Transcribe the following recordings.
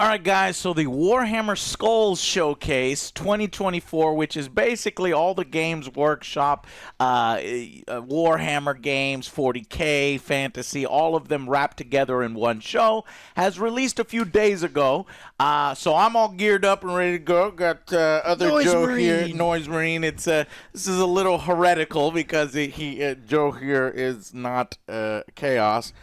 All right, guys, so the Warhammer Skulls Showcase 2024, which is basically all the Games Workshop, Warhammer games, 40K, Fantasy, all of them wrapped together in one show, has released a few days ago. So I'm all geared up and ready to go. Got OtherJoe here, Noise Marine. This is a little heretical because Joe here is not Chaos.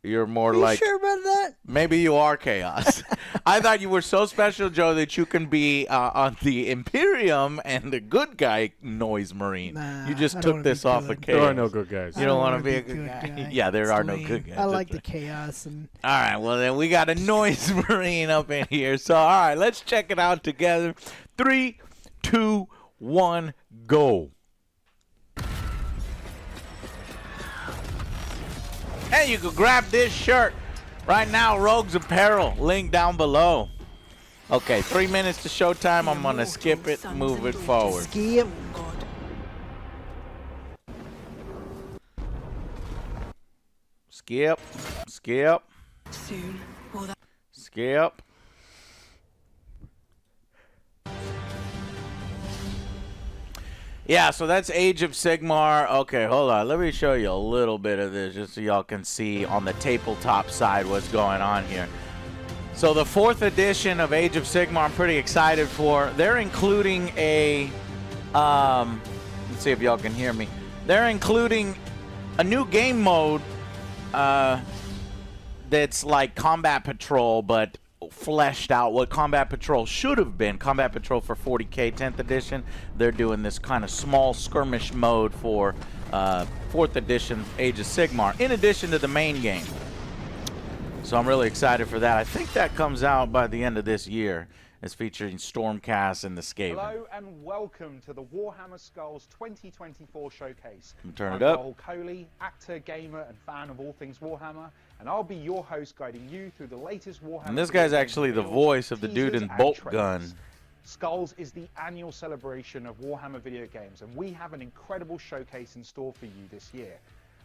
You're more like... Are you sure about that? Maybe you are Chaos. I thought you were so special, Joe, that you can be on the Imperium and the good guy Noise Marine. Nah, you just took this off of Chaos. There are no good guys. You don't want to be a good guy? Yeah, there are no good guys. I like the Chaos. And all right, well, then we got a Noise Marine up in here. So, all right, let's check it out together. 3, 2, 1, go. Hey, you can grab this shirt right now, Rogues Apparel, link down below. Okay, 3 minutes to showtime. I'm going to skip it, move it forward. skip. Skip, skip, Soon, skip. Yeah, so that's Age of Sigmar. Okay, hold on. Let me show you a little bit of this just so y'all can see on the tabletop side what's going on here. So the 4th edition of Age of Sigmar I'm pretty excited for. They're including a... let's see if y'all can hear me. They're including a new game mode that's like Combat Patrol, but fleshed out what Combat Patrol should have been. Combat Patrol for 40K 10th edition. They're doing this kind of small skirmish mode for 4th edition Age of Sigmar, in addition to the main game. So I'm really excited for that. I think that comes out by the end of this year. It's featuring Stormcast and the Skaven. Hello and welcome to the Warhammer Skulls 2024 showcase. Turn it I'm up. Joel Coley, actor, gamer, and fan of all things Warhammer, and I'll be your host guiding you through the latest Warhammer. And this guy's actually the voice of the dude in Boltgun. Skulls is the annual celebration of Warhammer video games, and we have an incredible showcase in store for you this year.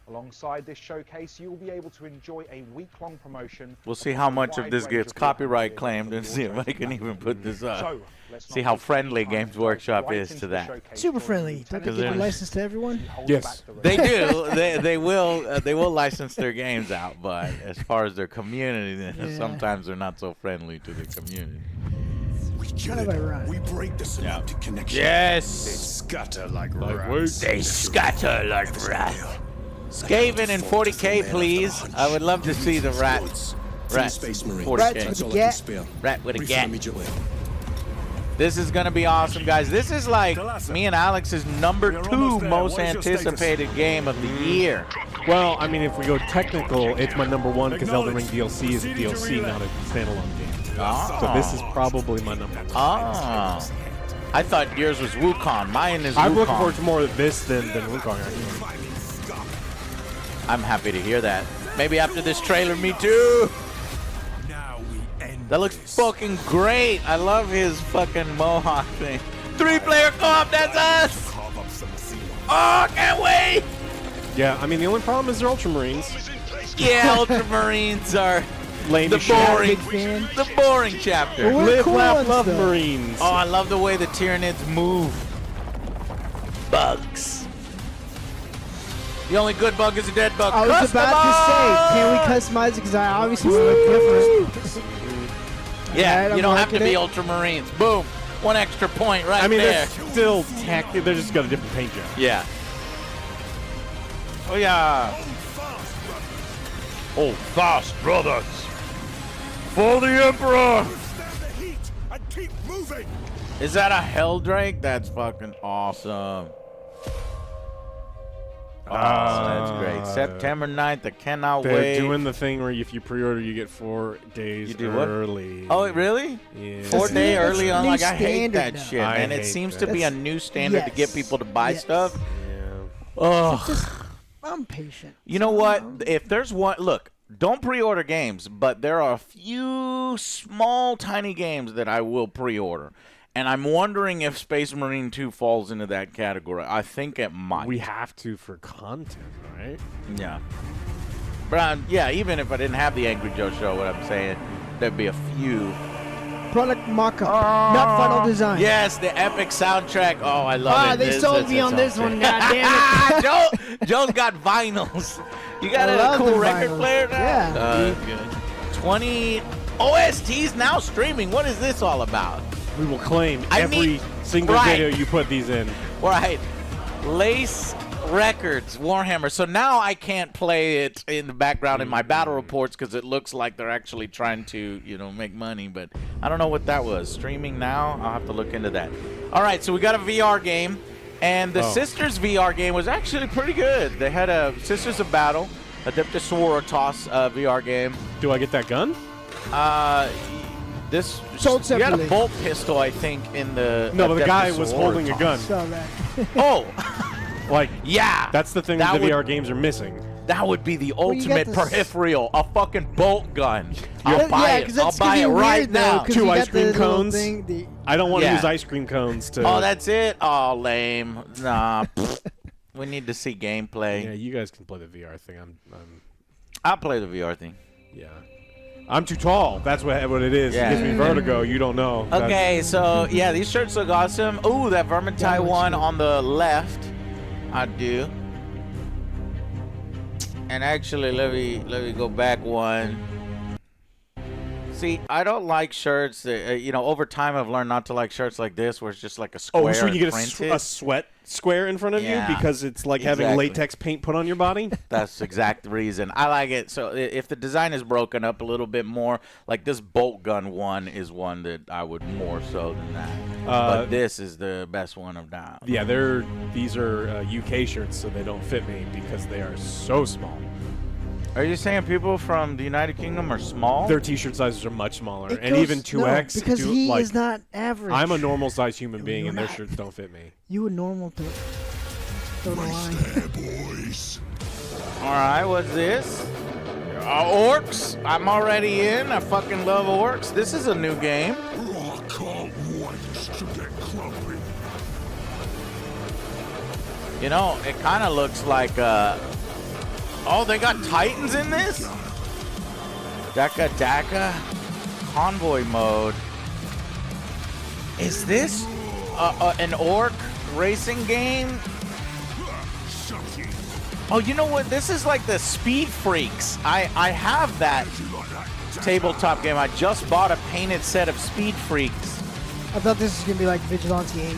Alongside this showcase, you'll be able to enjoy a week-long promotion. We'll see how much of this gets copyright claimed and see if I can even put this up. So, See how friendly Games Workshop is to that. Super friendly. Don't they give a license to everyone? Yes. They do. They will license their games out, but as far as their community, sometimes they're not so friendly to the community. Kind of ironic. We break the synaptic connection. Yes. They scatter like rats. They scatter like rats. Skaven in 40K, please. I would love to see the rats. Rats. 40K. Rat with a gat. This is going to be awesome, guys. This is like me and Alex's #2 most anticipated game of the year. Well, I mean, if we go technical, it's my #1 because Elden Ring DLC is a DLC, not a standalone game. Oh. So this is probably my #1. Oh. I thought yours was Wukong. Mine is Wukong. I'm looking forward to more of this than Wukong. I'm happy to hear that. Maybe after this trailer, me too. That looks fucking great. I love his fucking mohawk thing. 3-player co-op, that's us. Oh, can't wait. Yeah, I mean, the only problem is they're Ultramarines. Yeah, Ultramarines are Lame the boring chapter. Well, Live, cool laugh, ones, love though. Marines. Oh, I love the way the Tyranids move. Bugs. The only good bug is a dead bug. I was about to say, can we customize it? Because I obviously look different. Yeah, Right, you don't I'm have to liking be it. Ultramarines. Boom. 1 extra point right I mean, there. they're still tech. They're just got a different paint job. Yeah. Oh, yeah. Oh, fast, brothers. For the Emperor. Is that a Helldrake? That's fucking awesome. Oh, that's great. September 9th, I cannot They're wait. doing the thing where if you pre-order, you get 4 days You do what? early. Oh, really? Yeah. 4-day That's early on? new Like, I hate standard that now. shit, I man. It hate seems that. to be a new standard to get Yes. people to buy Yes. stuff. Yeah. Oh. I'm patient. You know what? If there's one, look, don't pre-order games, but there are a few small, tiny games that I will pre-order. And I'm wondering if Space Marine 2 falls into that category. I think it might. We have to for content, right? Yeah. But yeah, even if I didn't have the AngryJoe show, what I'm saying, there'd be a few Product mock-up, not final design. Yes, the epic soundtrack. Oh, I love it. They sold me on this one. God damn it. Joe's got vinyls. You got I a love cool the record vinyls. player now? Yeah. Good. 20 OSTs now streaming. What is this all about? We will claim I every need- single right. video you put these in. Right. Lace Records, Warhammer. So now I can't play it in the background in my battle reports because it looks like they're actually trying to, make money. But I don't know what that was. Streaming now? I'll have to look into that. All right, so we got a VR game. And the Sisters VR game was actually pretty good. They had a Sisters of Battle, Adeptus Sororitas VR game. Do I get that gun? This Sold you had separately. a bolt pistol, I think, in the No, but the Adeptus guy was holding a Sororitas. gun. Saw that. Oh, Like, yeah. that's the thing That that the would- VR games are missing. That would be the you got ultimate this- peripheral, a fucking bolt gun. I'll Yeah, buy it. 'cause I'll that's buy gonna it be right weird, though, now. 'cause Two you ice got the cream little cones. thing, I don't want to Yeah. use ice cream cones to. Oh, that's it? Oh, lame. Nah. We need to see gameplay. Yeah, you guys can play the VR thing. I'll play the VR thing. Yeah. I'm too tall. That's what it is. Yeah. It gives me vertigo. You don't know. Okay, so yeah, these shirts look awesome. Ooh, that Vermintide one on the left. I do. And actually, let me go back one. See, I don't like shirts that, over time I've learned not to like shirts like this where it's just like a square. Oh, so when you get printed. a sweat square in front of Yeah, you because it's like having exactly. latex paint put on your body? That's the exact reason. I like it. So if the design is broken up a little bit more, like this bolt gun one is one that I would more so than that. But this is the best one of now. Yeah, these are UK shirts, so they don't fit me because they are so small. Are you saying people from the United Kingdom are small? Their t-shirt sizes are much smaller, It and goes- even 2X. No, because do- he like, is not average. I'm a normal sized human being, and their not. shirts don't fit me. You a normal to don't know why. boys. All right, what's this? Orcs. I'm already in. I fucking love orcs. This is a new game. I can't wait to get clumpy. It kind of looks like. Oh, they got Titans in this? Daka convoy mode. Is this an orc racing game? Oh, you know what? This is like the Speed Freaks. I have that tabletop game. I just bought a painted set of Speed Freaks. I thought this was gonna be like Vigilante 8.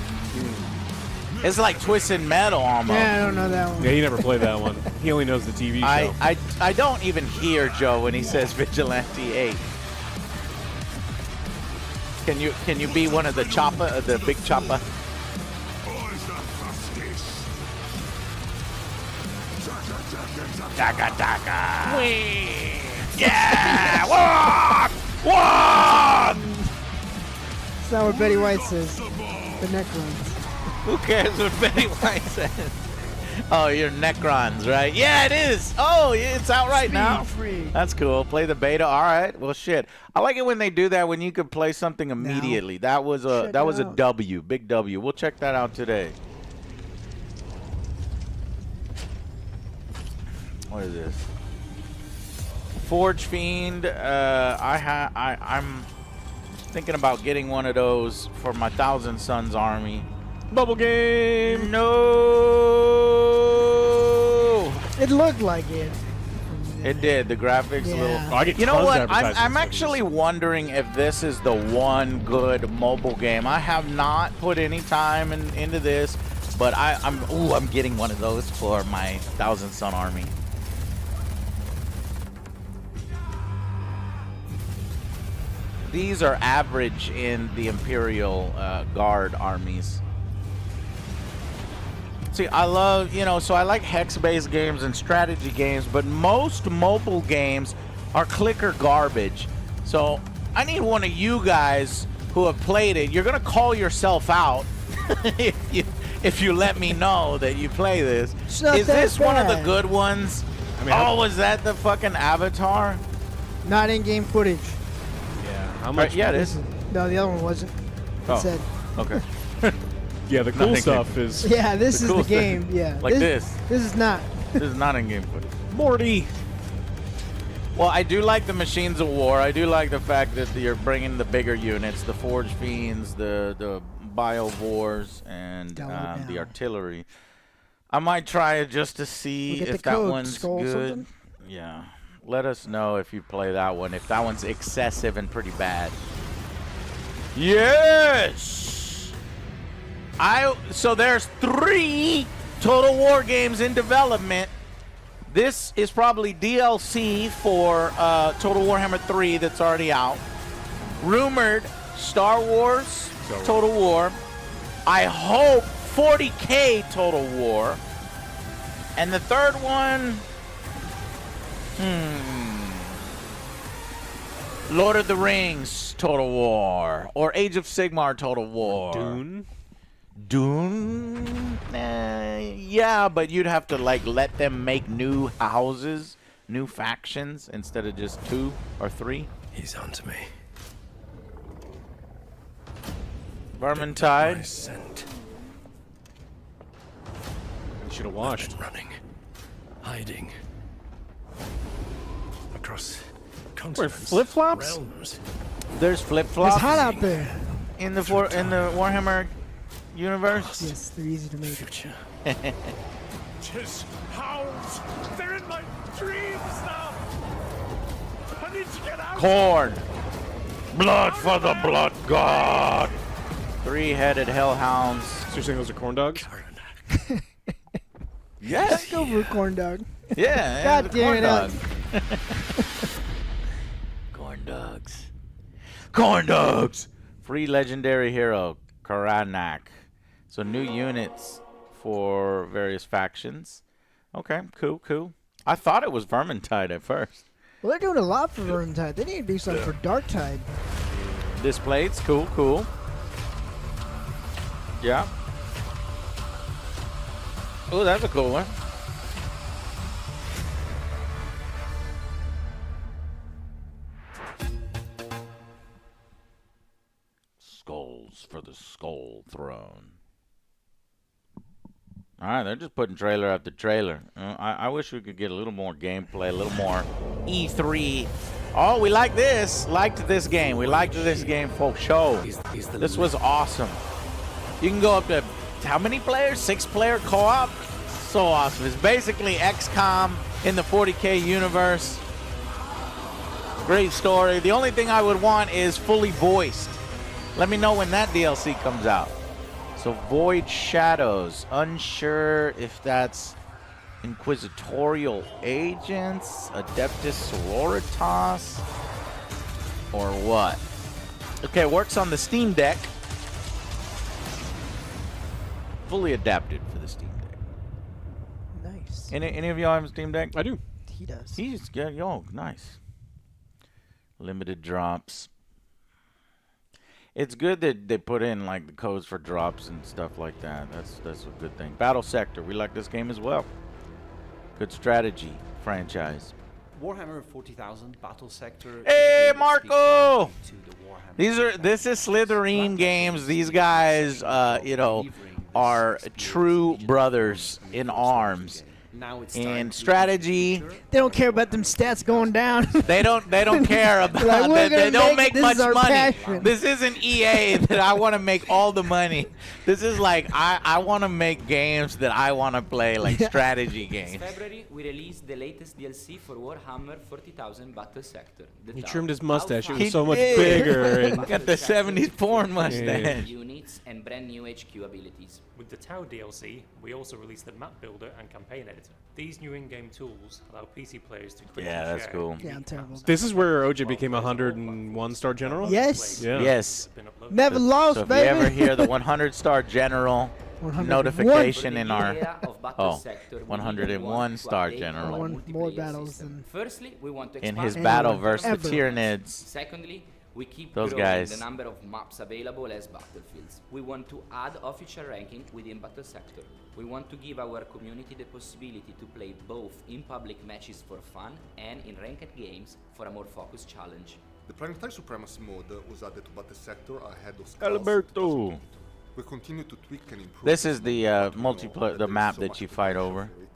It's like Twisted Metal almost. Yeah, I don't know that one. Yeah, he never played that one. He only knows the TV show. I don't even hear Joe when he says Vigilante 8. Can you be one of the chopper, the big chopper? Daka. Whee! Yeah! Walk! Walk! That's not what Betty White says. The Necrons. Who cares what Betty White says? Oh, you're Necrons, right? Yeah, it is. Oh, yeah, it's out right now. Free. That's cool. Play the beta. All right. Well, shit. I like it when they do that when you could play something immediately. That was a Check it a out. W, big W. We'll check that out today. What is this? Forge Fiend. I'm thinking about getting one of those for my Thousand Sons army. Bubble game. No. It looked like it. It did. The graphics a Yeah. little. Oh, I get You know tons of what? advertisements I'm for actually wondering if this is the one good mobile game. I have not put any time into this, but I'm getting one of those for my Thousand Son army. These are average in the Imperial Guard armies. See, I love, so I like hex-based games and strategy games, but most mobile games are clicker garbage. So I need one of you guys who have played it. You're gonna call yourself out if you let me know that you play this. It's not Is that this one of the bad. good ones? I mean, Oh, was that the fucking Avatar? Not in-game footage. Yeah. How Right, much? yeah, it is. No, the other one wasn't. It Oh. said. Okay. Yeah, the cool Nothing. stuff is Yeah, this The is cool the thing. game. Yeah. Like this. This is not. This is not in-game footage. Morty. Well, I do like the Machines of War. I do like the fact that you're bringing the bigger units, the Forge Fiends, the Biovores, and the artillery. I might try it just to see if that one's good. Yeah. Let us know if you play that one, if that one's excessive and pretty bad. Yes! So there's 3 Total War games in development. This is probably DLC for Total Warhammer 3 that's already out. Rumored Star Wars Total War. I hope 40K Total War. And the third one, Lord of the Rings Total War. Or Age of Sigmar Total War. Dune? Yeah, but you'd have to like let them make new houses, new factions, instead of just 2 or 3. He's onto me. Vermintide. Should have watched. Running, hiding across Wait, continents, flip-flops? realms. There's flip-flops. It's hot out there. in the Warhammer universe. Yes, they're easy to make. Future. Just hounds. They're in my dreams now. I need to get out. Corn. Blood for the blood god. 3-headed hellhounds. So you're saying those are corn dogs? Yes. Go for a corn dog. Yeah. God the damn corn it. dog. Corn dogs. Corn dogs. Free legendary hero, Karanak. So new units for various factions. Okay, cool, cool. I thought it was Vermintide at first. Well, they're doing a lot for Vermintide. They need to do something for Darktide. This plates, cool, cool. Yeah. Oh, that's a cool one. Skulls for the Skull Throne. All right, they're just putting trailer after trailer. I wish we could get a little more gameplay, a little more E3. Oh, we like this. Liked this game. We liked this game for sure. This was awesome. You can go up to how many players? 6-player co-op. So awesome. It's basically XCOM in the 40K universe. Great story. The only thing I would want is fully voiced. Let me know when that DLC comes out. So Void Shadows. Unsure if that's Inquisitorial Agents, Adeptus Sororitas, or what? Okay, works on the Steam Deck. Fully adapted for the Steam Deck. Nice. Any of y'all have a Steam Deck? I do. He does. He's good. Yo, nice. Limited drops. It's good that they put in like the codes for drops and stuff like that. That's a good thing. Battle Sector. We like this game as well. Good strategy franchise. Warhammer 40,000 Battle Sector. Hey, Marco! This is Slytherin games. These guys, you know, are true brothers in arms. And strategy, They don't care about them stats going down. they don't care about Like, we're they gonna don't make make it. This much is our money. passion. This isn't EA that I want to make all the money. This is like I want to make games that I want to play, like strategy games. This February, we released the latest DLC for Warhammer 40,000 Battle Sector. He trimmed his mustache. It He was so much did. bigger. And Got the 70s porn mustache. Units and brand new HQ abilities. With the Tau DLC, we also released the map builder and campaign editor. These new in-game tools allow PC players to quickly Yeah, that's share cool. Yeah, I'm terrible. this is where OJ became a 101-star general? Yes. Yeah. Yes. Never lost, So if baby. you ever hear the 100-star general 101. notification in our Era of Battle oh, Sector, we 101 want to star update general. our Won more multiplayer battles system. than Firstly, we want to in expand his Anyone battle versus ever. the Tyranids. Secondly, we keep Those growing guys. the number of maps available as battlefields. We want to add official ranking within Battle Sector. We want to give our community the possibility to play both in public matches for fun and in ranked games for a more focused challenge. The Planetary Supremacy mode was added to Battle Sector ahead of Skulls Alberto. 2022. We continue to tweak and improve. This is the let you know multiplayer, that the there is map so that much you fight potential over. for it,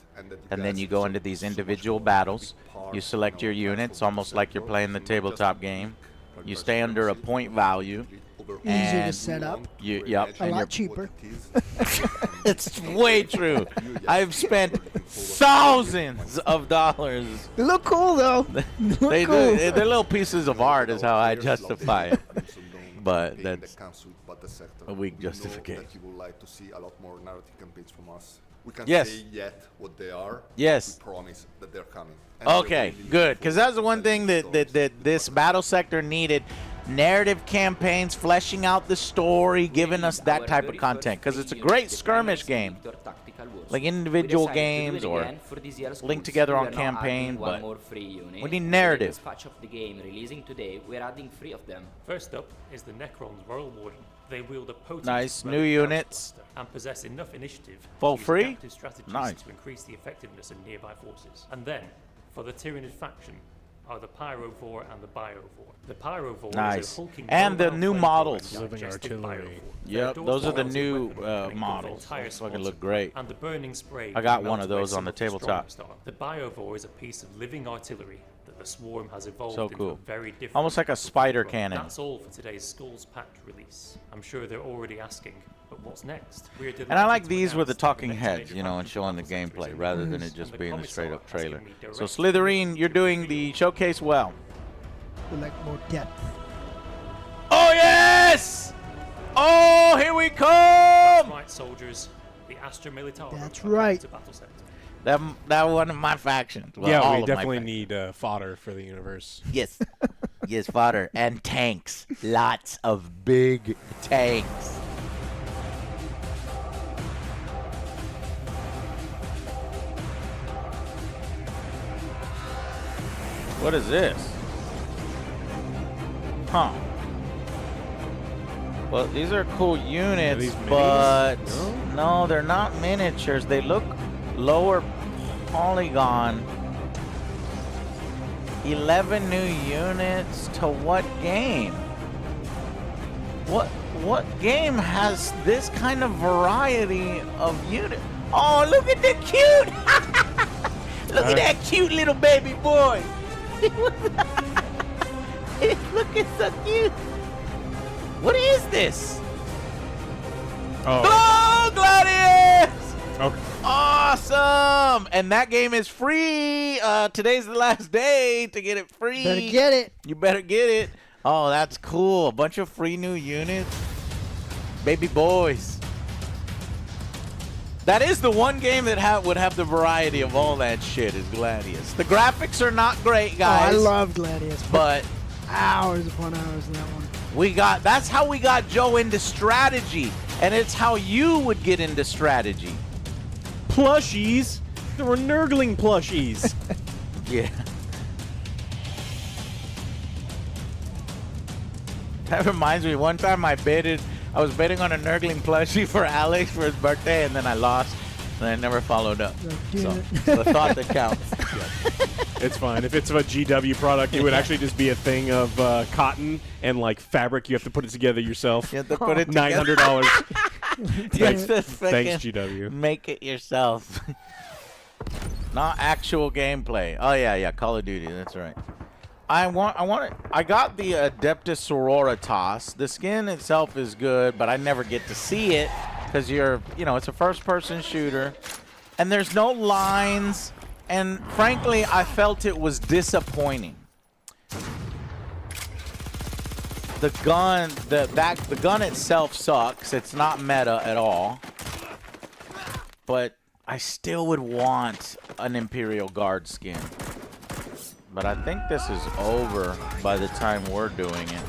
and then you go into these individual battles. You select your units, almost like you're playing the tabletop game. You stay under a point value. Easier to set up. Yep. A lot cheaper. It's way true. I've spent thousands of dollars. They look cool though. They do. They're little pieces of art, is how I justify it. But that's a weak justification. You would like to see a lot more narrative campaigns from us. We can't Yes. say yet what they are. Yes. We promise that they're coming. And Okay, good. Because that's the one thing that this battle sector needed. Narrative campaigns, fleshing out the story, giving us that type of content. Because it's a great skirmish game. Like individual games or linked together on campaign, but we need narrative. Patch of the game releasing today, we're adding 3 of them. First up is the Necron's Royal Warden. They wield a potent Nice, relic new Chaos units. Blaster and possess enough initiative Full to use free? adaptive strategies Nice. to increase the effectiveness of nearby forces. And then, for the Tyranid faction, are the Pyrovore and the Biovore. The Pyrovore is Nice. a hulking And the mobile new flamethrower models. and Living digestive artillery. Biovore. Yep, Their those are the dorsal new weapon can engulf models. entire Those fucking squads look of great. And the burning spray I got can one melt of away those on some the of the tabletop. strongest armor. The Biovore is a piece of living artillery that the Swarm has evolved So into cool. a very different Almost like a type of spider flamethrower. cannon. That's all for today's Skulls Pact release. I'm sure they're already asking, but what's next? And I like these with the talking heads, you know, and showing the gameplay rather than it just And the being a commissar straight up asking trailer. me So directly Slytherin, you're doing the showcase well. They like more depth. Oh yes! Oh, here we That's come! right, soldiers. The Astra Militarum That's are right. to battle sector. That one of my factions. Well, Yeah, all we of my definitely factions. need fodder for the universe. Yes. Yes, fodder. And tanks. Lots of big tanks. What is this? Huh. Well, these are cool units, these minis? but No? no, they're not miniatures. They look lower polygon. 11 new units to what game? What game has this kind of variety of unit? Oh, look at the cute! Look at that cute little baby boy. He's looking so cute. What is this? Oh, Oh, Gladius! okay. Awesome! And that game is free. Today's the last day to get it free. Better get it. You better get it. Oh, that's cool. A bunch of free new units. Baby boys. That is the one game that would have the variety of all that shit is Gladius. The graphics are not great, guys. Oh, I love Gladius. But Hours upon hours in that one. that's how we got Joe into strategy. And it's how you would get into strategy. Plushies. There were Nurgling plushies. Yeah. That reminds me, one time I was betting on a Nurgling plushie for Alex for his birthday, and then I lost, and I never followed up. Damn So, it. it's the thought that counts. It's fine. If it's a GW product, it would actually just be a thing of cotton and like fabric. You have to put it together yourself. You have to put it together. $900. You have to Thanks, frickin' GW. Make it yourself. Not actual gameplay. Oh yeah, Call of Duty. That's right. I got the Adeptus Sororitas. The skin itself is good, but I never get to see it because it's a first-person shooter, and there's no lines. And frankly, I felt it was disappointing. The gun, the gun itself sucks. It's not meta at all. But I still would want an Imperial Guard skin. But I think this is over by the time we're doing it.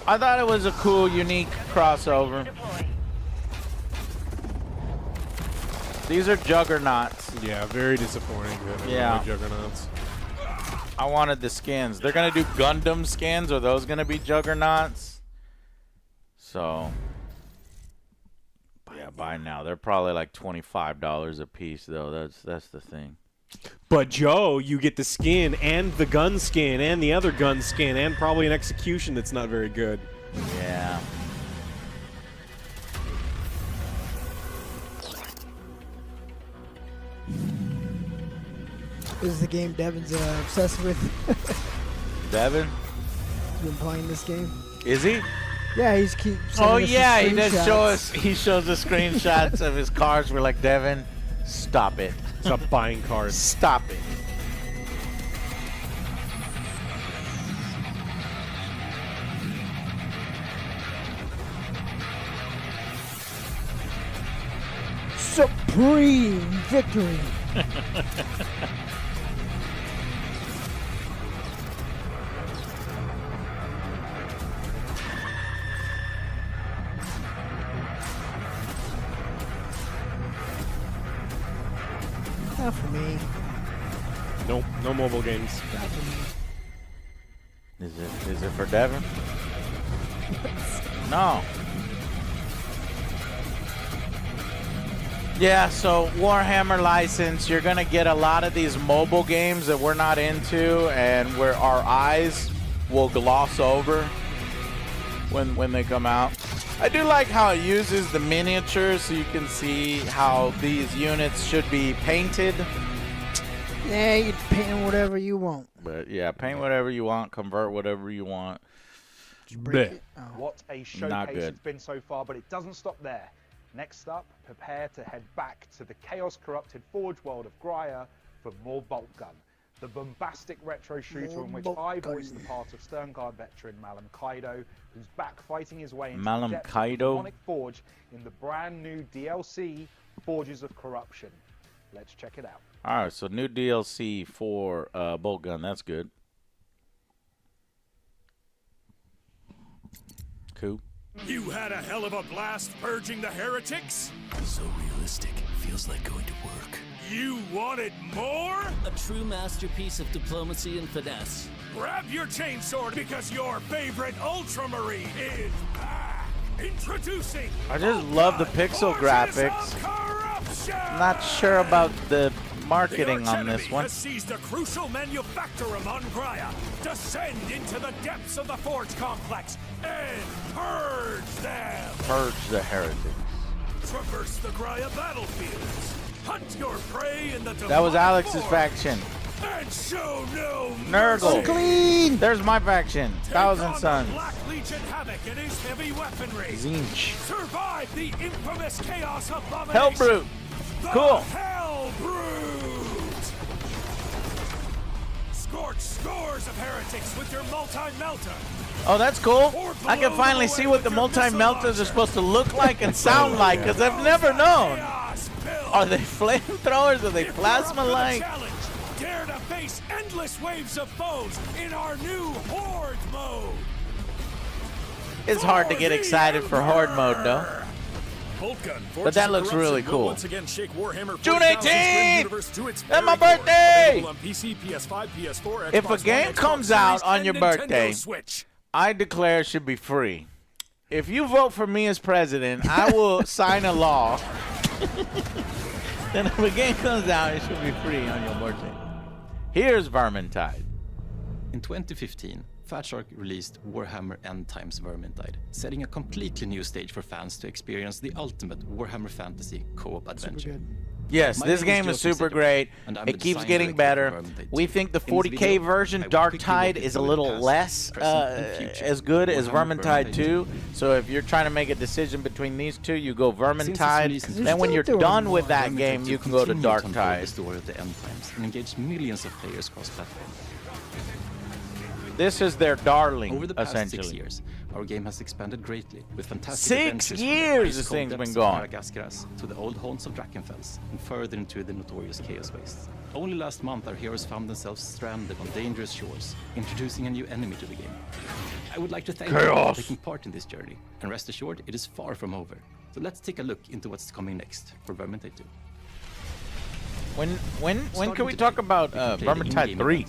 I thought it was a cool, unique crossover. These are juggernauts. Yeah, very disappointing. Yeah. Juggernauts. I wanted the skins. They're gonna do Gundam skins. Are those gonna be juggernauts? So, yeah, buy now. They're probably like $25 a piece, though. That's the thing. But Joe, you get the skin and the gun skin and the other gun skin and probably an execution that's not very good. Yeah. This is the game Devin's obsessed with. Devin? He's been playing this game. Is he? Yeah, he's keep. Oh sending us yeah, the he does show screenshots. us. He shows us screenshots of his cars. We're like, Devin, stop it. Stop buying cards. Stop it. Supreme victory. Not for me. Nope, no mobile games. Not for me. Is it for Devin? No. Yeah, so Warhammer license, you're gonna get a lot of these mobile games that we're not into and where our eyes will gloss over when they come out. I do like how it uses the miniatures so you can see how these units should be painted. Yeah, you can paint whatever you want. But yeah, paint whatever you want, convert whatever you want. Break it. Oh. What a Not showcase good. it's been so far, but it doesn't stop there. Next up, prepare to head back to the chaos-corrupted Forge world of Graia for more Boltgun, the bombastic retro shooter in which I voice the part of Sterngard veteran Malum Kaido, who's back fighting his way into Malum the depths Kaido? of the demonic Forge in the brand new DLC, Forges of Corruption. Let's check it out. All right, so new DLC for Boltgun. That's good. Cool. You had a hell of a blast purging the heretics? So realistic. Feels like going to work. You wanted more? A true masterpiece of diplomacy and finesse. Grab your chainsaw because your favorite Ultramarine is back! Introducing I just love the pixel graphics. I'm not sure about the marketing on this one. has seized a crucial manufactorum on Graia. Descend into the depths of the Forge complex and purge them. Purge the heretics. Traverse the Graia battlefields. Hunt your prey in the That was demonic Alex's forge. faction. And show no Nurgle. Clean. There's my faction. Take Thousand on the Suns. Black Legion Havoc and his heavy weaponry. Zinch. Survive the infamous chaos abomination. Hell Brute. The Cool. Hell Brute. Scorch scores of heretics with your multi-melter. Oh, that's cool. I can finally see what the multi-melters are supposed to look like and sound like, because I've never known. Are they flamethrowers? Are they plasma-like? Dare to face endless waves of foes in our new Horde mode. It's hard to get excited for Horde mode, though. Boltgun, But that looks really cool. Once again shake Warhammer June 40,000 screen 18th! universe to its That's my very core. birthday! Available on PC, PS5, PS4, If a Xbox game One, Xbox comes Series, out on and your Nintendo birthday, Switch. I declare it should be free. If you vote for me as president, I will sign a law. Then if a game comes out, it should be free on your birthday. Here's Vermintide. In 2015, Fatshark released Warhammer End Times Vermintide, setting a completely new stage for fans to experience the ultimate Warhammer Fantasy co-op adventure. Yes, My this name game is is Joe super Christopher, great. and I'm It the keeps design getting director better. for Vermintide. We think the In this 40K video, version, I will quickly walk Darktide, you is a through the little past, less present, and future as good as Warhammer Vermintide 2. So if you're trying to make a decision between these two, you go Since its Vermintide. release in Then when you're 2015, done with that Vermintide game, 2 you can go to continued unfold the Darktide. story of the End Times and engage millions of players cross-platform. This is their darling, Over the past 6 essentially. years, our game has expanded greatly with fantastic 6 adventures from the years ice this cold thing's depths been of gone. Aragaskaras to the old haunts of Drakenfels and further into the notorious Chaos Wastes. Only last month, our heroes found themselves stranded on dangerous shores, introducing a new enemy to the game. I would like to thank you for taking part in this journey, and rest assured, it is far from over. So let's take a look into what's coming next for Vermintide 2. When can we talk about Vermintide 3?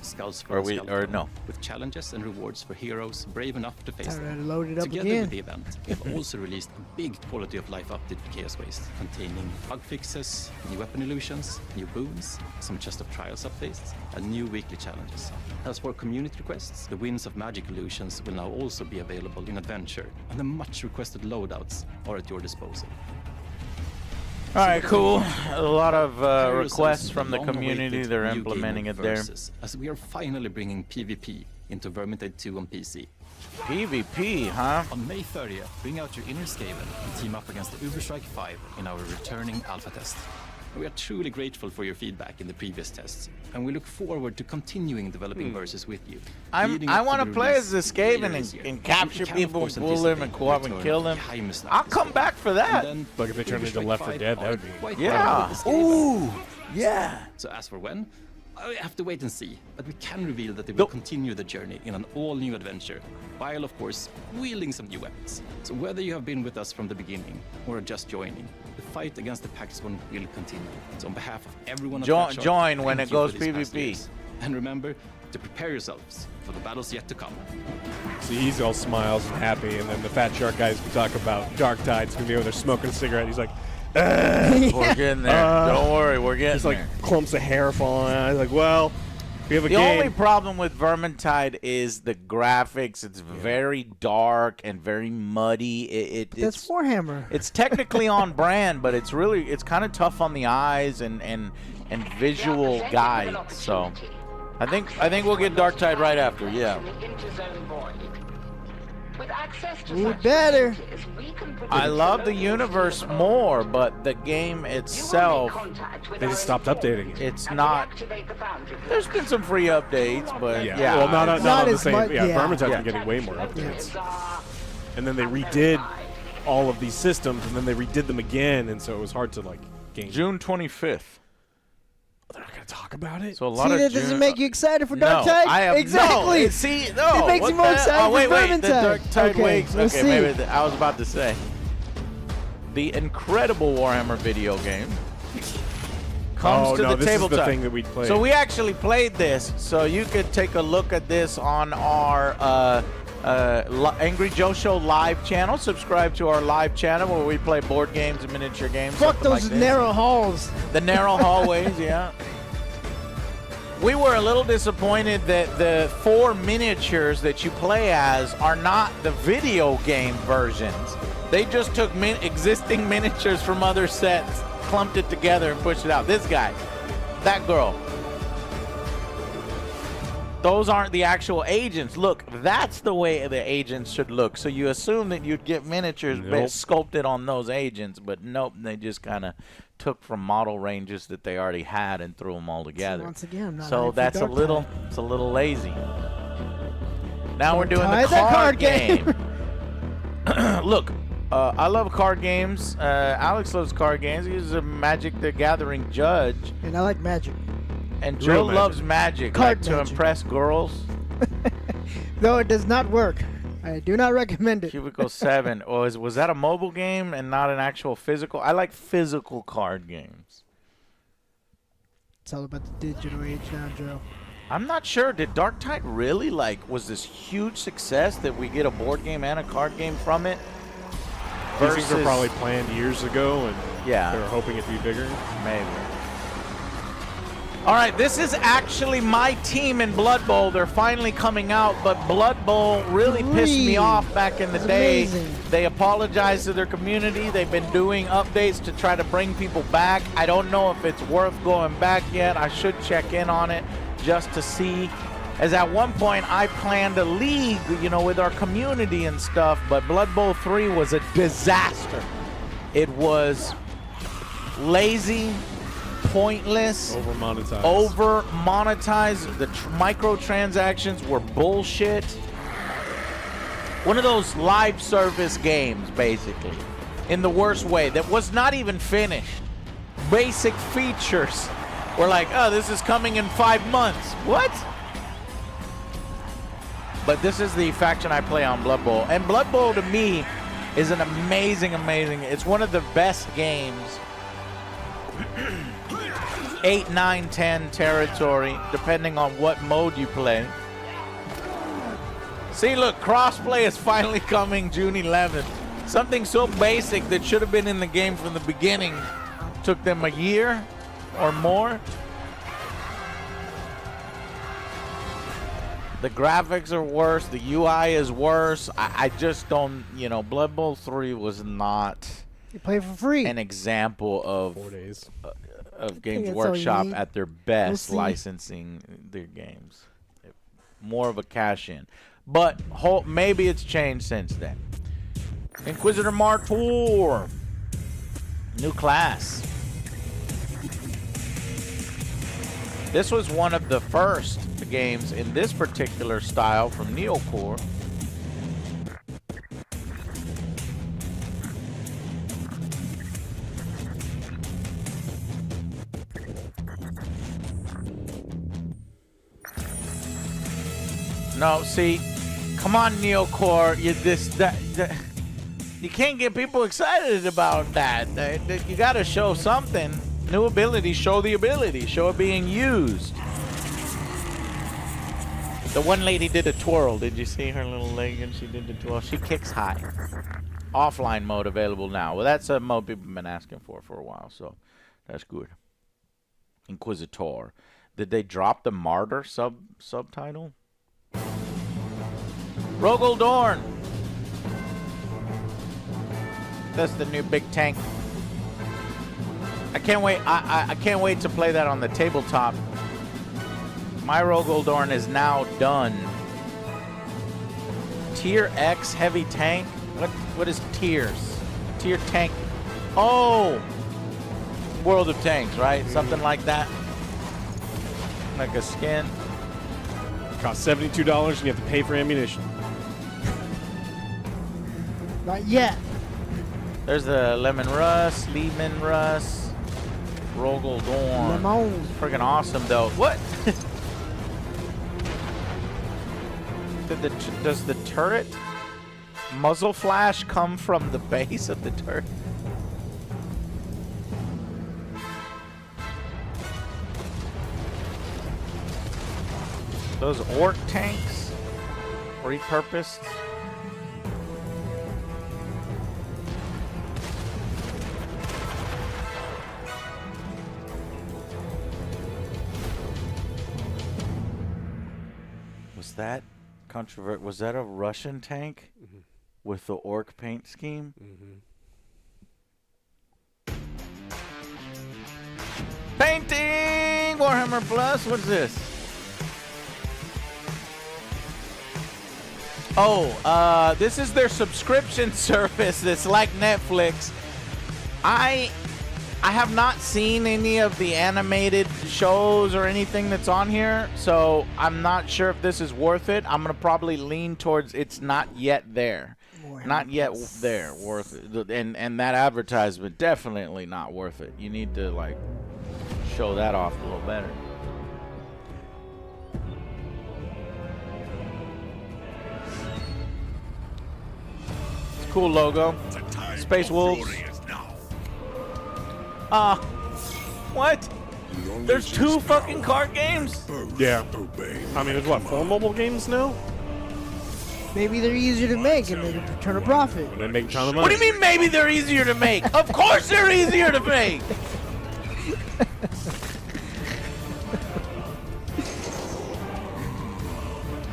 Or no? With challenges and rewards for heroes brave enough to face Time to them. load it up Together again. with the event, we've also released a big quality of life update for Chaos Waste, containing bug fixes, new weapon illusions, new boons, some chest of trials updates, and new weekly challenges. As for community requests, the Winds of Magic illusions will now also be available in Adventure, and the much requested loadouts are at your disposal. All right, cool. A lot of Prepare requests yourselves from the for community. long-awaited They're new game implementing of it there. Versus, as we are finally bringing PvP into Vermintide 2 on PC. PvP, huh? On May 30th, bring out your inner Skaven and team up against the Uberstrike 5 in our returning alpha test. We are truly grateful for your feedback in the previous tests, and we look forward to continuing developing Versus with you. I want to play as the Skaven and capture people and pull them and go up and kill them. I'll come back for that. Look, if they turn into Left 4 Dead, that would be... Yeah. Ooh, yeah. So as for when, I have to wait and see, but we can reveal that they will continue the journey in an all-new adventure, while of course wielding some new weapons. So whether you have been with us from the beginning or are just joining, the fight against the Paxton will continue. So on behalf of everyone at Patchart, join when thank it you goes for these past PvP. years. And remember to prepare yourselves for the battles yet to come. See, he's all smiles and happy, and then the fat shark guys we talk about, Darktide's gonna be over there smoking a cigarette. He's like, We're getting there. Don't worry, we're getting there's like there. clumps of hair falling out. He's like, well, we have a The game. only problem with Vermintide is the graphics. It's very dark and very muddy. That's it's Warhammer. It's technically on brand, but it's kind of tough on the eyes and visual guide. So I think we'll get Darktide right after. Yeah. We better. I love the universe more, but the game itself, They just stopped updating it. it's not. There's been some free updates, but yeah. Well, not Not on the as same. much- Yeah, yeah. Vermintide's Yeah. been getting way more updates. And then they redid all of these systems, and then they redid them again, and so it was hard to like gain. June 25th. They're not gonna talk about it. So a lot See, of that doesn't June- make you excited for No, Darktide? I have exactly. No, see, no. It makes what you more the- excited oh, wait, for wait, the Vermintide. Darktide Okay, Wakes. we'll Okay, see. maybe I was about to say the incredible Warhammer video game comes Oh, to no, the this is the tabletop. thing that we played. So we actually played this, so you could take a look at this on our AngryJoe Show live channel. Subscribe to our live channel where we play board games and miniature games. Fuck something those like this. narrow halls. The narrow hallways, yeah. We were a little disappointed that the 4 miniatures that you play as are not the video game versions. They just took existing miniatures from other sets, clumped it together, and pushed it out. This guy, that girl. Those aren't the actual agents. Look, that's the way the agents should look. So you assume that you'd get miniatures sculpted on those agents, but nope, they just kind of took from model ranges that they already had and threw them all together. Once again, I'm not So hyped for that's Darktide. it's a little lazy. Now we're doing the Darktide, that card card game. Look, I love card games. Alex loves card games. He's a Magic the Gathering judge. And I like Magic. And Real Joe Magic. loves Magic, Card like to Magic. impress girls. Though it does not work. I do not recommend it. Cubicle 7. Was that a mobile game and not an actual physical? I like physical card games. It's all about the digital age now, Joe. I'm not sure. Did Darktide really, was this huge success that we get a board game and a card game from it? These things were probably planned years ago, and Yeah. they were hoping it to be bigger. Maybe. All right, this is actually my team in Blood Bowl. They're finally coming out, but Blood Bowl really pissed me off back in the That's day. amazing. They apologized to their community. They've been doing updates to try to bring people back. I don't know if it's worth going back yet. I should check in on it just to see. As at one point, I planned a league, with our community and stuff, but Blood Bowl 3 was a disaster. It was lazy, pointless, Over monetized. The microtransactions were bullshit. One of those live service games, basically, in the worst way, that was not even finished. Basic features were like, oh, this is coming in 5 months. What? But this is the faction I play on Blood Bowl. And Blood Bowl, to me, is an amazing, it's one of the best games. 8, 9, 10 territory, depending on what mode you play. See, look, crossplay is finally coming June 11th. Something so basic that should have been in the game from the beginning took them a year or more. The graphics are worse. The UI is worse. I just don't, Blood Bowl 3 was not. You play for free. an example of 4 days. Of Games that's all you Workshop need. at their best We'll see. licensing their games. More of a cash in. But maybe it's changed since then. Inquisitor Mark IV. New class. This was one of the first games in this particular style from Neocore. No, see, come on, Neocore. You can't get people excited about that. You got to show something. New ability, show the ability. Show it being used. The one lady did a twirl. Did you see her little leg and she did the twirl? She kicks high. Offline mode available now. Well, that's a mode people have been asking for a while, so that's good. Inquisitor. Did they drop the Martyr subtitle? Rogel Dorn. That's the new big tank. I can't wait. I can't wait to play that on the tabletop. My Rogel Dorn is now done. Tier X heavy tank. What is tiers? Tier tank. Oh, World of Tanks, right? Something like that. Like a skin. Costs $72 and you have to pay for ammunition. Not yet. There's the Lemon Russ, Lehman Russ, Rogel Dorn. Lemon. Freaking awesome, though. What? Does the turret muzzle flash come from the base of the turret? Those orc tanks, repurposed. Was that controversial? Was that a Russian tank with the orc paint scheme? Painting Warhammer Plus. What's this? Oh, this is their subscription service. That's like Netflix. I have not seen any of the animated shows or anything that's on here, so I'm not sure if this is worth it. I'm gonna probably lean towards it's not yet there. Not yet there, worth it. And that advertisement, definitely not worth it. You need to, like, show that off a little better. It's a cool logo. Space Wolves. What? There's 2 fucking card games? Yeah. I mean, there's what, 4 mobile games now? Maybe they're easier to make and they can turn a profit. And they make a ton of money. What do you mean maybe they're easier to make? Of course they're easier to make!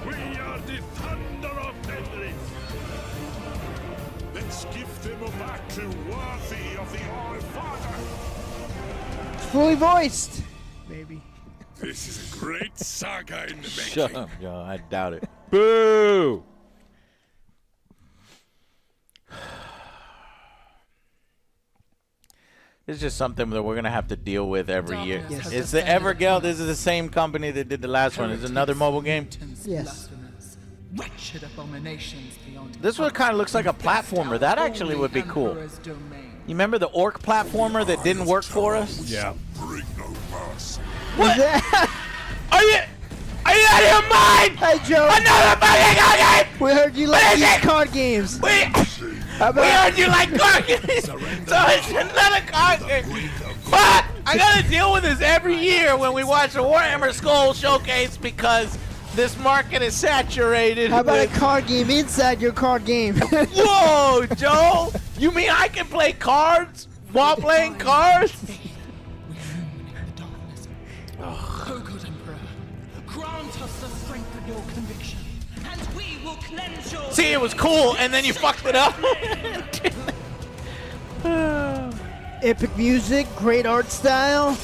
We are the thunder of Fenris. Let's give them a battle worthy of the All-Father. Fully voiced. Maybe. This is a great saga in the making. Shut up, Joe. I doubt it. Boo! It's just something that we're going to have to deal with every year. Yes. It's the Evergeld. This is the same company that did the last one. It's another mobile game. Yes. Wretched abominations beyond. This one kind of looks like a platformer. That actually would be cool. You remember the orc platformer that didn't work for us? Yeah. What? Are you out of your mind? Hey, Joe. Another fucking card game! We heard you like these card games. We heard you like card games! So it's another card game! Fuck! I gotta deal with this every year when we watch a Warhammer Skull showcase because this market is saturated. How about a with... card game inside your card game? Whoa, Joe! You mean I can play cards while playing cards? Oh, good Emperor, grant us the strength of your conviction, and we will cleanse your... See, it was cool, and then you fucked it up. Epic music, great art style.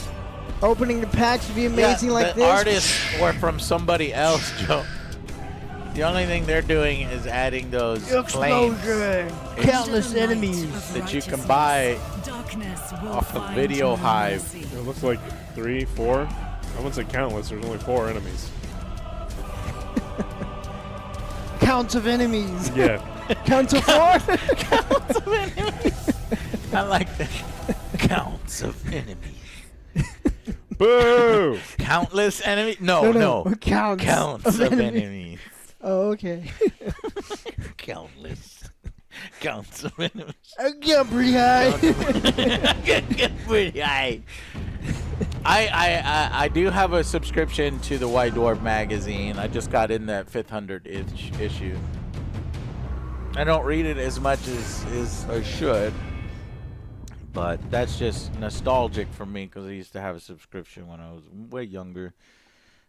Opening the packs would be amazing like the this. artists were from somebody else, Joe. The only thing they're doing is adding those flames. Explosion! Countless enemies that you can buy off of Video Hive. It looks like 3, 4. I wouldn't say countless. There's only 4 enemies. Counts of enemies. Yeah. Counts of 4? Counts of enemies. I like that. Counts of enemies. Boo! Countless enemies? No. Counts of enemies. Oh, okay. Countless. Counts of enemies. I get pretty high. Get pretty high. I do have a subscription to the White Dwarf magazine. I just got in that 500 issue. I don't read it as much as I should, but that's just nostalgic for me because I used to have a subscription when I was way younger,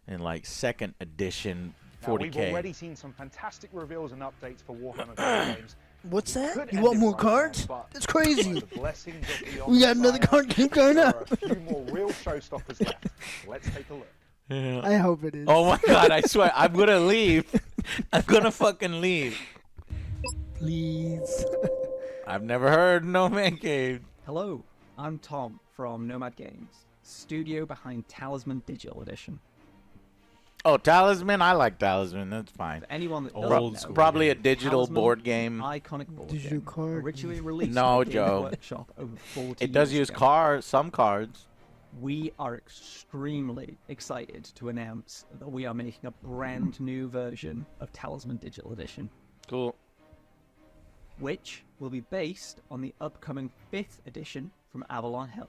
in like 2nd edition 40K. We've already seen some fantastic reveals and updates for Warhammer video games. What's that? Could You end want it more right cards? now, That's crazy. the blessings of the We got another card game going There up. are a few more real showstoppers left. Let's take a look. Yeah. I hope it is. Oh my god, I swear, I'm gonna leave. I'm gonna fucking leave. Please. I've never heard No Man Cave. Hello, I'm Tom from Nomad Games, studio behind Talisman Digital Edition. Oh, Talisman? I like Talisman. That's fine. For anyone that Old doesn't school. know, Probably a digital Talisman, board game. Iconic board Digital game, card. originally released No, by Games Joe. Workshop over 40 It does years use ago. some cards. We are extremely excited to announce that we are making a brand new version of Talisman Digital Edition, Cool. which will be based on the upcoming 5th edition from Avalon Hill.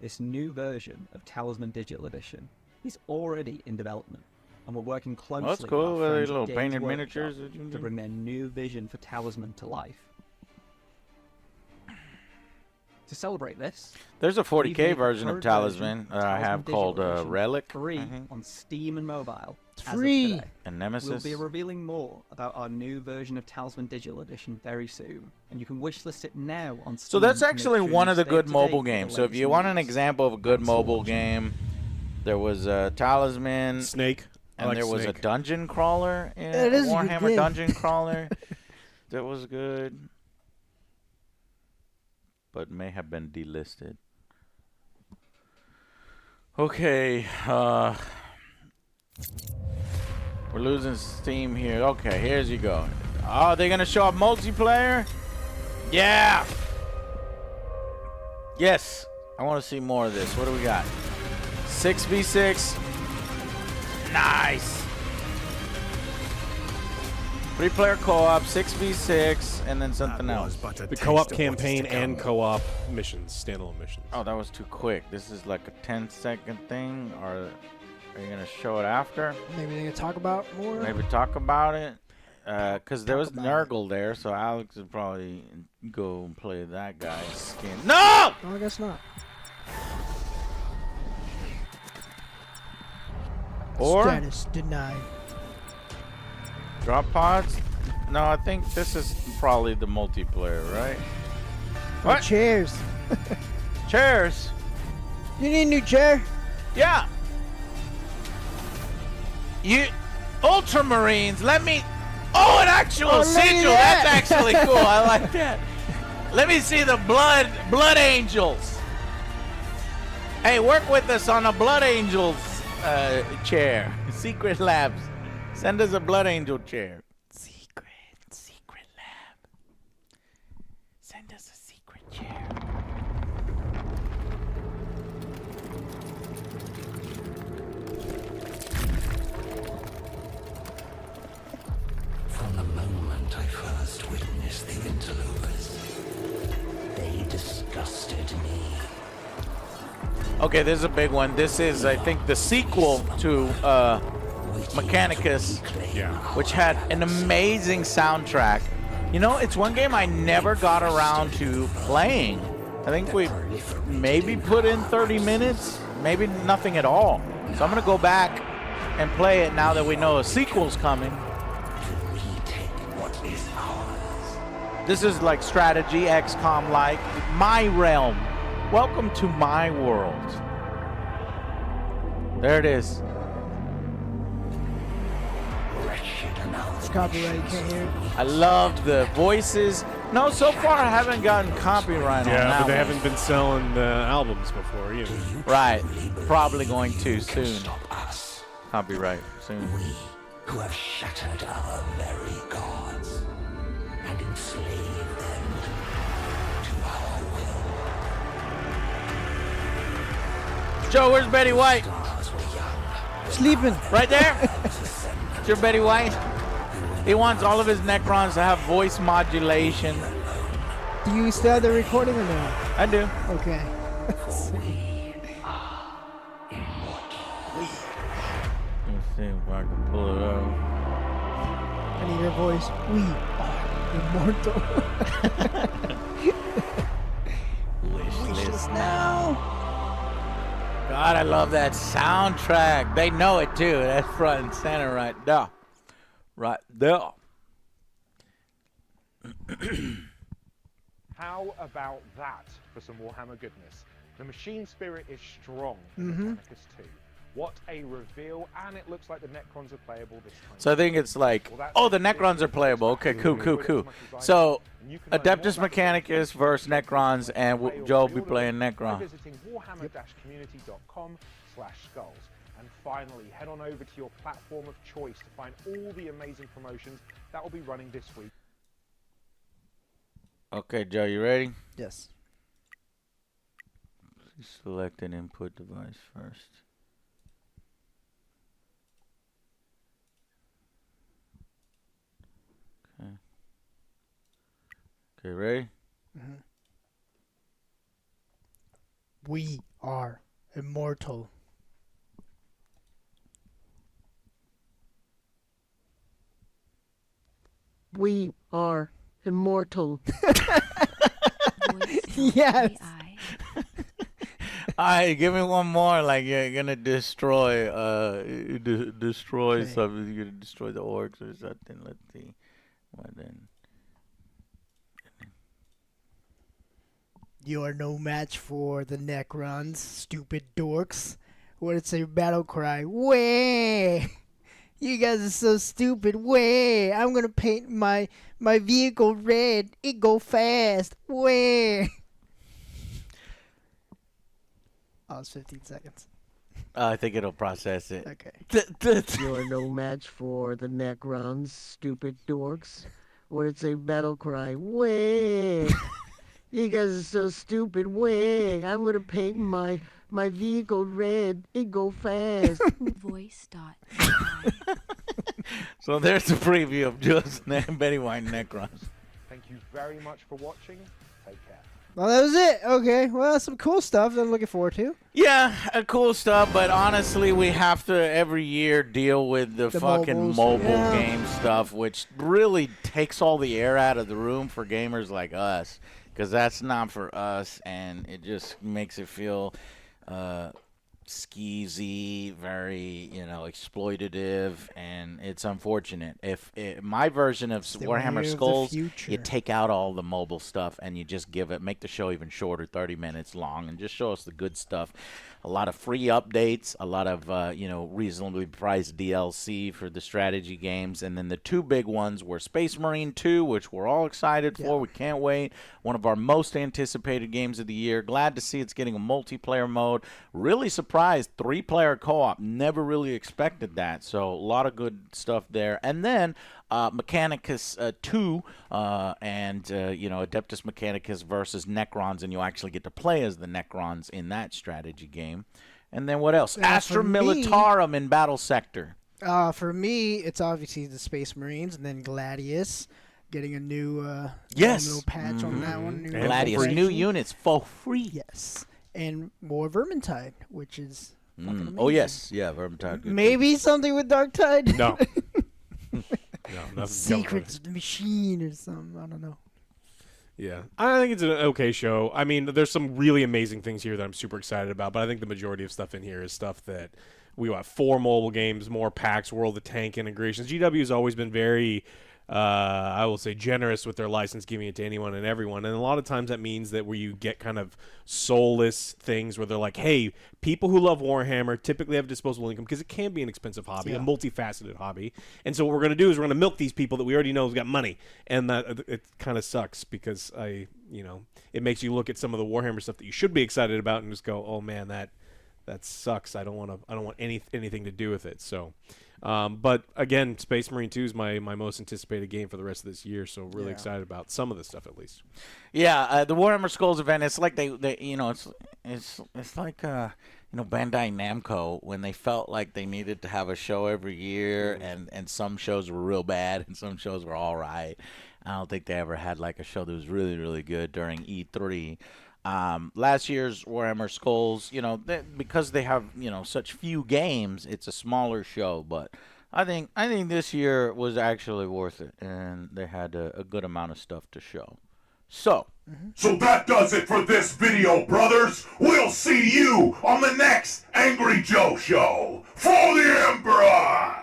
This new version of Talisman Digital Edition is already in development, and we're working closely That's cool. with our friends Little at Games painted Workshop miniatures that you can to do. bring their new vision for Talisman to life. To celebrate this, There's a we've 40K made the version of third Talisman version that I have Digital called Edition Relic. free Mhm. on Steam and mobile. It's as of free. today. And We'll Nemesis. be revealing more about our new version of Talisman Digital Edition very soon, and you can wishlist it now on Steam. So that's to make actually sure one you of the stay good up to mobile date with the games. So if latest you want an news. example of a good Thanks for mobile watching. game, there was Talisman, Snake. I and like there was Snake. a dungeon crawler in It is a good Warhammer game. Dungeon Crawler that was good, but may have been delisted. Okay, we're losing steam here. Okay, here's you go. Oh, they're gonna show up multiplayer? Yeah. Yes, I want to see more of this. What do we got? 6v6. Nice. 3-player co-op, 6v6, and then something else. The co-op campaign and co-op missions, standalone missions. Oh, that was too quick. This is like a 10-second thing, or are you gonna show it after? Maybe they can talk about more. Maybe talk about it, because there was Nurgle there, so Alex would probably go and play that guy's skin. No! No, I guess not. Or Status denied. drop pods? No, I think this is probably the multiplayer, right? Oh, What? chairs. Chairs? You need a new chair? Yeah. You Ultramarines, let me. Oh, an actual Oh, look at sigil. that. That's actually cool. I like that. Let me see the blood angels. Hey, work with us on a blood angels chair. Secret Labs. Send us a blood angel chair. Secret lab. Send us a secret chair. From the moment I first witnessed the interlopers, they disgusted me. Okay, this is a big one. This is, I think, the sequel to Mechanicus, which had an amazing soundtrack. You know, it's one game I never got around to playing. I think we maybe put in 30 minutes, maybe nothing at all. So I'm going to go back and play it now that we know a sequel's coming. To retake what is ours. This is like strategy, XCOM-like. My realm. Welcome to my world. There it is. It's copyright, you can't hear it. I love the voices. No, so far I haven't gotten copyright on that Yeah, but they one. haven't been selling albums before either. Right. Probably going to soon. Copyright soon. Who have shattered our very gods and enslaved them to our will. Joe, where's Betty White? Sleeping. Right there. It's your Betty White. He wants all of his Necrons to have voice modulation. Do you still have the recording or no? I do. Okay. Let's see if I can pull it up. I need your voice. We are immortal. Wishlist now. God, I love that soundtrack. They know it too. That's front and center right there. Right there. How about that for some Warhammer goodness? The machine spirit is strong in Mhm. Mechanicus 2. What a reveal, and it looks like the Necrons are playable this time. So I think it's like, oh, the Necrons are playable. Okay, cool. So, Adeptus Mechanicus versus Necrons, and Joe will be playing by Necron. visiting warhammer-community.com/skulls. And finally, head on over to your platform of choice to find all the amazing promotions that will be running this week. Okay, Joe, you ready? Yes. Select an input device first. Okay. Okay, ready? Mm-hmm. We are immortal. We are immortal. Yes. Alright, give me one more. Like you're gonna destroy, destroy Okay. something. You're gonna destroy the orcs or something. Let's see. What then? You are no match for the Necrons, stupid dorks. What's a battle cry? Way! You guys are so stupid. Way! I'm gonna paint my vehicle red. It go fast. Way! Oh, it's 15 seconds. I think it'll process it. Okay. You are no match for the Necrons, stupid dorks. What it's a battle cry. Way! You guys are so stupid. Way! I'm gonna paint my vehicle red. It go fast. So there's a preview of just Betty White Necrons. Thank you very much for watching. Take care. Well, that was it. Okay. Well, some cool stuff that I'm looking forward to. Yeah, cool stuff, but honestly, we have to every year deal with the fucking mobiles, mobile yeah. game stuff, which really takes all the air out of the room for gamers like us, because that's not for us, and it just makes it feel skeezy, very, exploitative, and it's unfortunate. If my version of the Warhammer way of the Skulls, future. you take out all the mobile stuff and you just make the show even shorter, 30 minutes long, and just show us the good stuff. A lot of free updates, a lot of reasonably priced DLC for the strategy games, and then the two big ones were Space Marine 2, which we're all excited for. We can't wait. One of our most anticipated games of the year. Glad to see it's getting a multiplayer mode. Really surprised, 3-player co-op. Never really expected that. So a lot of good stuff there. And then Mechanicus 2 and Adeptus Mechanicus versus Necrons, and you actually get to play as the Necrons in that strategy game. And then what else? Astra Militarum in Battle Sector. For me, it's obviously the Space Marines, and then Gladius, getting a new little patch on that one. New Gladius, new information. units for free. Yes, and more Vermintide, which is fucking amazing. Oh yes, yeah, Vermintide. Maybe something with Darktide. No. No, nothing. Secrets of the Machine or something. I don't know. Yeah, I think it's an okay show. I mean, there's some really amazing things here that I'm super excited about, but I think the majority of stuff in here is stuff that we want. 4 mobile games, more packs, World of Tank integrations. GW has always been very I will say, generous with their license, giving it to anyone and everyone. And a lot of times that means that where you get kind of soulless things where they're like, hey, people who love Warhammer typically have disposable income because it can be an expensive hobby, a multifaceted hobby. And so what we're going to do is we're going to milk these people that we already know have got money. And that it kind of sucks because it makes you look at some of the Warhammer stuff that you should be excited about and just go, oh man, that sucks. I don't want anything to do with it. So, but again, Space Marine 2 is my most anticipated game for the rest of this year. So really excited about some of the stuff at least. Yeah, the Warhammer Skulls event. It's like they it's like Bandai Namco when they felt like they needed to have a show every year, and some shows were real bad and some shows were all right. I don't think they ever had like a show that was really, really good during E3. Last year's Warhammer Skulls, because they have, such few games, it's a smaller show, but I think this year was actually worth it, and they had a good amount of stuff to show. So that does it for this video, brothers. We'll see you on the next Angry Joe show. For the Emperor!